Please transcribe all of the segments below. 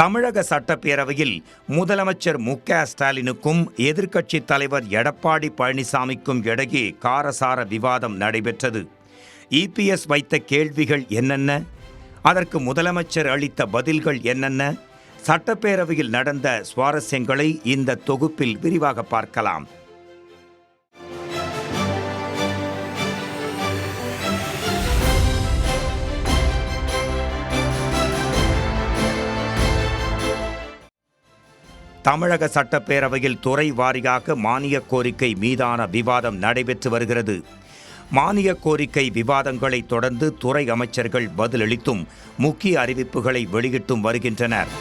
தமிழக சட்டப்பேரவையில் முதலமைச்சர் மு.க.ஸ்டாலினுக்கும் எதிர்க்கட்சித் தலைவர் எடப்பாடி பழனிசாமிக்கும் இடையே காரசார விவாதம் நடைபெற்றது. இபிஎஸ் வைத்த கேள்விகள் என்னென்ன? அதற்கு முதலமைச்சர் அளித்த பதில்கள் என்னென்ன? சட்டப்பேரவையில் நடந்த சுவாரஸ்யங்களை இந்த தொகுப்பில் விரிவாக பார்க்கலாம். தமிழக சட்டப்பேரவையில் துறை வாரியாக மானிய கோரிக்கை மீதான விவாதம் நடைபெற்று வருகிறது. மானிய கோரிக்கை விவாதங்களை தொடர்ந்து துறை அமைச்சர்கள் பதிலளித்தும் முக்கிய அறிவிப்புகளை வெளியிட்டும் வருகின்றனர்.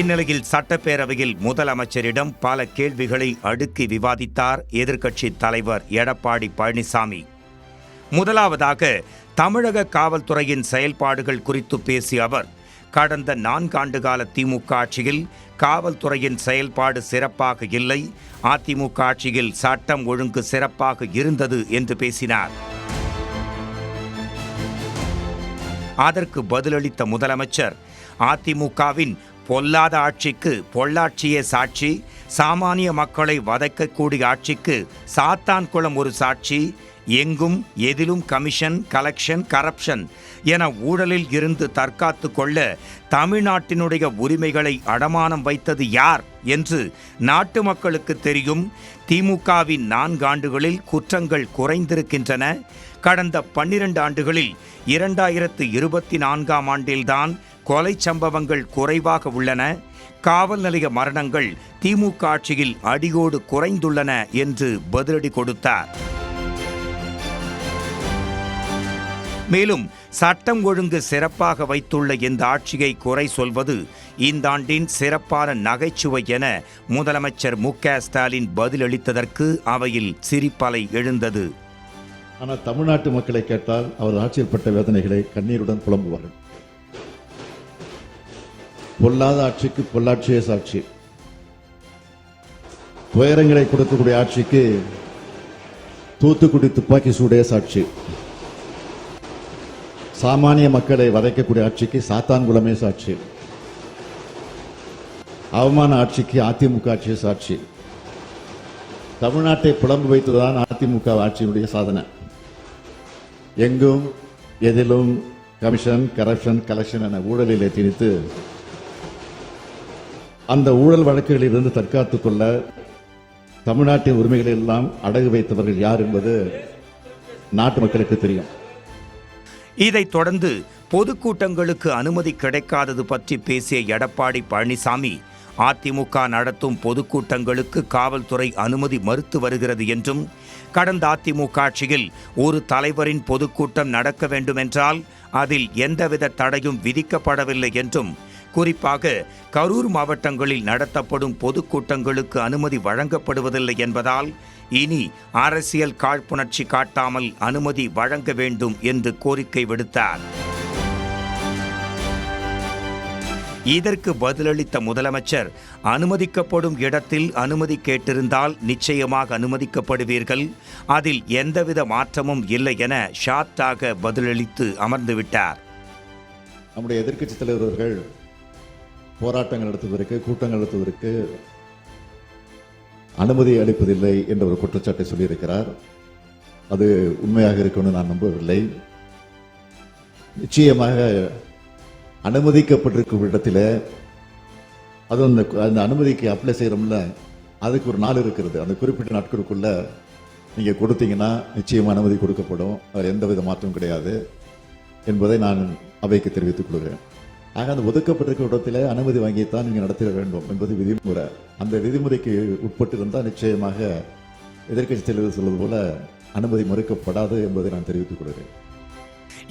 இந்நிலையில் சட்டப்பேரவையில் முதலமைச்சரிடம் பல கேள்விகளை அடுக்கி விவாதித்தார் எதிர்க்கட்சித் தலைவர் எடப்பாடி பழனிசாமி. முதலாவதாக தமிழக காவல்துறையின் செயல்பாடுகள் குறித்து பேசிய அவர், கடந்த 4 ஆண்டு கால திமுக ஆட்சியில் காவல்துறையின் செயல்பாடு சிறப்பாக இல்லை, அதிமுக ஆட்சியில் சட்டம் ஒழுங்கு சிறப்பாக இருந்தது என்று பேசினார். அதற்கு பதிலளித்த முதலமைச்சர், அதிமுகவின் பொல்லாத ஆட்சிக்கு பொள்ளாச்சியே சாட்சி, சாமானிய மக்களை வதைக்கக்கூடிய ஆட்சிக்கு சாத்தான்குளம் ஒரு சாட்சி, எங்கும் எதிலும் கமிஷன், கலெக்ஷன், கரப்ஷன் என ஊழலில் இருந்து தற்காத்து கொள்ள தமிழ்நாட்டினுடைய உரிமைகளை அடமானம் வைத்தது யார் என்று நாட்டு மக்களுக்கு தெரியும். திமுகவின் 4 ஆண்டுகளில் குற்றங்கள் குறைந்திருக்கின்றன. கடந்த 12 ஆண்டுகளில் 2024ஆம் ஆண்டில்தான் கொலை சம்பவங்கள் குறைவாக உள்ளன. காவல் நிலைய மரணங்கள் திமுக ஆட்சியில் அடியோடு குறைந்துள்ளன என்று பதிலடி கொடுத்தார். மேலும் சட்டம் ஒழுங்கு சிறப்பாக வைத்துள்ள இந்த ஆட்சியை குறை சொல்வது இந்த ஆண்டின் சிறப்பான நகைச்சுவை என முதலமைச்சர் மு.க.ஸ்டாலின் பதிலளித்ததற்கு அவையில் சிரிப்பலை எழுந்தது. ஆனால் தமிழ்நாட்டு மக்களை கேட்டால் அவர் ஆட்சியில் பட்ட வேதனைகளை கண்ணீருடன் புலம்புவார்கள். பொல்லாத ஆட்சிக்கு பொள்ளாட்சியே சாட்சி, துயரங்களை கொடுக்கக்கூடிய ஆட்சிக்கு தூத்துக்குடி துப்பாக்கி சூடே சாட்சி, சாமானிய மக்களை வதைக்கக்கூடிய ஆட்சிக்கு சாத்தான்குளமே சாட்சி, அவமான ஆட்சிக்கு அதிமுக ஆட்சியே சாட்சி. தமிழ்நாட்டை புலம்பு வைத்ததுதான் அதிமுக ஆட்சியினுடைய சாதனை. எங்கும் எதிலும் கமிஷன், கரப்ஷன், கலெக்ஷன் என ஊழலிலே திணித்து அந்த ஊழல் வழக்குகளில் இருந்து தற்காத்துக் கொள்ள தமிழ்நாட்டின் உரிமைகளை எல்லாம் அடகு வைத்தவர்கள் யார் என்பது நாட்டு மக்களுக்கு தெரியும். இதைத் தொடர்ந்து பொதுக்கூட்டங்களுக்கு அனுமதி கிடைக்காதது பற்றி பேசிய எடப்பாடி பழனிசாமி, அதிமுக நடத்தும் பொதுக்கூட்டங்களுக்கு காவல்துறை அனுமதி மறுத்து வருகிறது என்றும், கடந்த அதிமுக ஆட்சியில் ஒரு தலைவரின் பொதுக்கூட்டம் நடக்க வேண்டுமென்றால் அதில் எந்தவித தடையும் விதிக்கப்படவில்லை என்றும், குறிப்பாக கரூர் மாவட்டங்களில் நடத்தப்படும் பொதுக்கூட்டங்களுக்கு அனுமதி வழங்கப்படுவதில்லை என்பதால் இனி அரசியல் காழ்ப்புணர்ச்சி காட்டாமல் அனுமதி வழங்க வேண்டும் என்று கோரிக்கை விடுத்தார். இதற்கு பதிலளித்த முதலமைச்சர், அனுமதிக்கப்படும் இடத்தில் அனுமதி கேட்டிருந்தால் நிச்சயமாக அனுமதிக்கப்படுவீர்கள், அதில் எந்தவித மாற்றமும் இல்லை என ஷார்ட்டாக பதிலளித்து அமர்ந்துவிட்டார். நம்முடைய எதிர்க்கட்சித் தலைவர்கள் போராட்டங்கள் நடத்துவதற்கு, கூட்டங்கள் நடத்துவதற்கு அனுமதி அளிப்பதில்லை என்ற ஒரு குற்றச்சாட்டை சொல்லியிருக்கிறார். அது உண்மையாக இருக்கும்னு நான் நம்பவில்லை. நிச்சயமாக அனுமதிக்கப்பட்டிருக்கும் இடத்துல அது அந்த அனுமதிக்கு அப்ளை செய்யறோம்ல, அதுக்கு ஒரு நாள் இருக்கிறது. அந்த குறிப்பிட்ட நாட்களுக்குள்ள நீங்க கொடுத்தீங்கன்னா நிச்சயமா அனுமதி கொடுக்கப்படும். அதில் எந்தவித மாற்றமும் கிடையாது என்பதை நான் அவைக்கு தெரிவித்துக் கொள்கிறேன். ஆக அந்த ஒதுக்கப்பட்டிருக்கிற இடத்துல அனுமதி வாங்கித்தான் நீங்க நடத்திட வேண்டும் என்பது விதிமுறை. அந்த விதிமுறைக்கு உட்பட்டு இருந்தால் நிச்சயமாக எதிர்க்கட்சி தலைவர் சொல்வது போல அனுமதி மறுக்கப்படாது என்பதை நான் தெரிவித்துக் கொள்கிறேன்.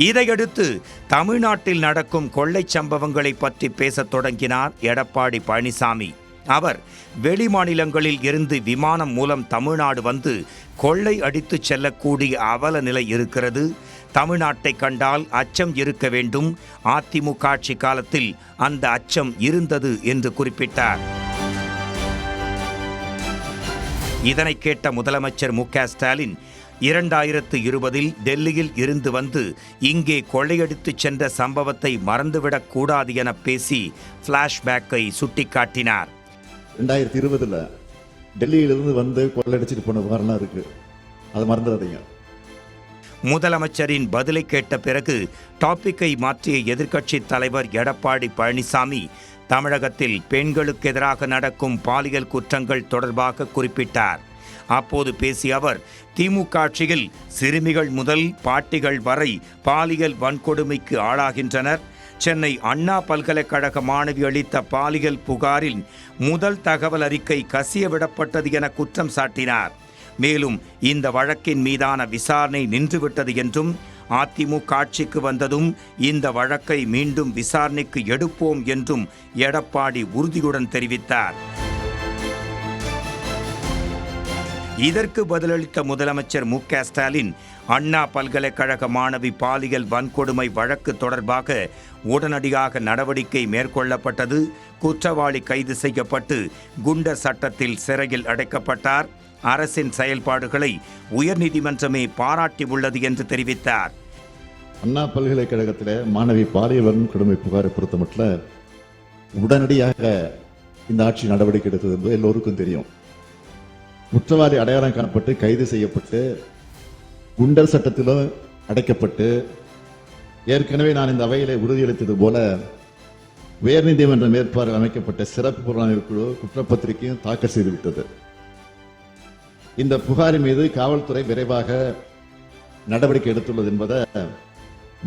இதையடுத்து தமிழ்நாட்டில் நடக்கும் கொள்ளை சம்பவங்களை பற்றி பேசத் தொடங்கினார் எடப்பாடி பழனிசாமி. அவர், வெளி மாநிலங்களில் இருந்து விமானம் மூலம் தமிழ்நாடு வந்து கொள்ளை அடித்துச் செல்லக்கூடிய அவல நிலை இருக்கிறது. தமிழ்நாட்டை கண்டால் அச்சம் இருக்க வேண்டும். அதிமுக ஆட்சி காலத்தில் அந்த அச்சம் இருந்தது என்று குறிப்பிட்டார். இதனை கேட்ட முதலமைச்சர் மு.க.ஸ்டாலின், 2020 டெல்லியில் இருந்து வந்து இங்கே கொள்ளையடித்து சென்ற சம்பவத்தை மறந்துவிடக் கூடாது என பேசி பிளாஷ்பேக்கை சுட்டிக்காட்டினார். 2020 டெல்லியிலிருந்து வந்து கொள்ளையடிச்சிட்டு போன விவகாரம் இருக்கு, அதை மறந்துடாதீங்க. முதலமைச்சரின் பதிலை கேட்ட பிறகு டாபிக்கை மாற்றிய எதிர்க்கட்சி தலைவர் எடப்பாடி பழனிசாமி தமிழகத்தில் பெண்களுக்கு எதிராக நடக்கும் பாலியல் குற்றங்கள் தொடர்பாக குறிப்பிட்டார். அப்போது பேசிய அவர், திமுக ஆட்சியில் சிறுமிகள் முதல் பாட்டிகள் வரை பாலியல் வன்கொடுமைக்கு ஆளாகின்றனர். சென்னை அண்ணா பல்கலைக்கழக மாணவி அளித்த பாலியல் புகாரில் முதல் தகவல் அறிக்கை கசியவிடப்பட்டது என குற்றம் சாட்டினார். மேலும் இந்த வழக்கின் மீதான விசாரணை நின்றுவிட்டது என்றும், அதிமுக ஆட்சிக்கு வந்ததும் இந்த வழக்கை மீண்டும் விசாரணைக்கு எடுப்போம் என்றும் எடப்பாடி உறுதியுடன் தெரிவித்தார். இதற்கு பதிலளித்த முதலமைச்சர் மு.க. ஸ்டாலின், அண்ணா பல்கலைக்கழக மாணவி பாலியல் வன்கொடுமை வழக்கு தொடர்பாக உடனடியாக நடவடிக்கை மேற்கொள்ளப்பட்டது. குற்றவாளி கைது செய்யப்பட்டு குண்டர் சட்டத்தில் சிறையில் அடைக்கப்பட்டார். அரசின் செயல்பாடுகளை உயர்நீதிமன்றமே பாராட்டியுள்ளது என்று தெரிவித்தார். அண்ணா பல்கலைக்கழகத்தில் மாணவி பாலியல் வன்கொடுமை புகாரை பொறுத்தமட்டில் உடனடியாக இந்த ஆட்சி நடவடிக்கை எடுத்தது என்பது எல்லோருக்கும் தெரியும். குற்றவாளி அடையாளம் காணப்பட்டு கைது செய்யப்பட்டு குண்டர் சட்டத்திலும் அடைக்கப்பட்டு, ஏற்கனவே நான் இந்த அவையிலே உறுதியளித்தது போல உயர்நீதிமன்ற மேற்பார்வை அமைக்கப்பட்ட சிறப்பு புலனாய்வு குழு குற்றப்பத்திரிகையும் தாக்கல் செய்துவிட்டது. இந்த புகாரின் மீது காவல்துறை விரைவாக நடவடிக்கை எடுத்துள்ளது என்பதை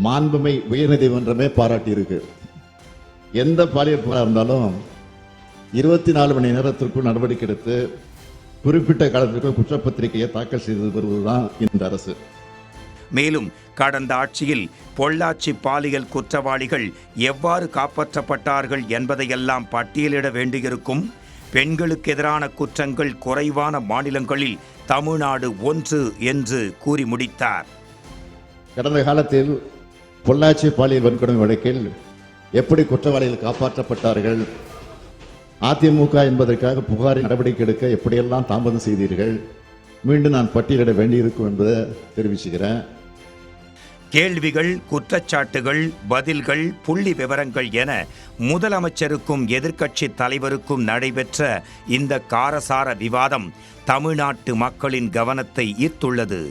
மாண்புமை உயர்நீதிமன்றமே பாராட்டியிருக்கு. எந்த பாலியல் புகார் இருந்தாலும் 24 மணி நேரத்திற்குள் நடவடிக்கை எடுத்து குறிப்பிட்ட காலத்திற்கு குற்றப்பத்திரிகையை தாக்கல் செய்து வருவதுதான் இந்த அரசு. மேலும் கடந்த ஆட்சியில் பொள்ளாச்சி பாலியல் குற்றவாளிகள் எவ்வாறு காப்பாற்றப்பட்டார்கள் என்பதையெல்லாம் பட்டியலிட வேண்டியிருக்கும். பெண்களுக்கு எதிரான குற்றங்கள் குறைவான மாநிலங்களில் தமிழ்நாடு ஒன்று என்று கூறி முடித்தார். கடந்த காலத்தில் பொள்ளாச்சி பாலியல் வன்கொடுமை வழக்கில் எப்படி குற்றவாளிகள் காப்பாற்றப்பட்டார்கள், அதிமுக என்பதற்காக புகாரில் நடவடிக்கை எடுக்க எப்படியெல்லாம் தாமதம் செய்தீர்கள், மீண்டும் நான் பட்டியலிட வேண்டியிருக்கும் என்பதை தெரிவிச்சுக்கிறேன். கேள்விகள், குற்றச்சாட்டுகள், பதில்கள், புள்ளி விவரங்கள் என முதலமைச்சருக்கும் எதிர்க்கட்சி தலைவருக்கும் நடைபெற்ற இந்த காரசார விவாதம் தமிழ்நாட்டு மக்களின் கவனத்தை ஈர்த்துள்ளது.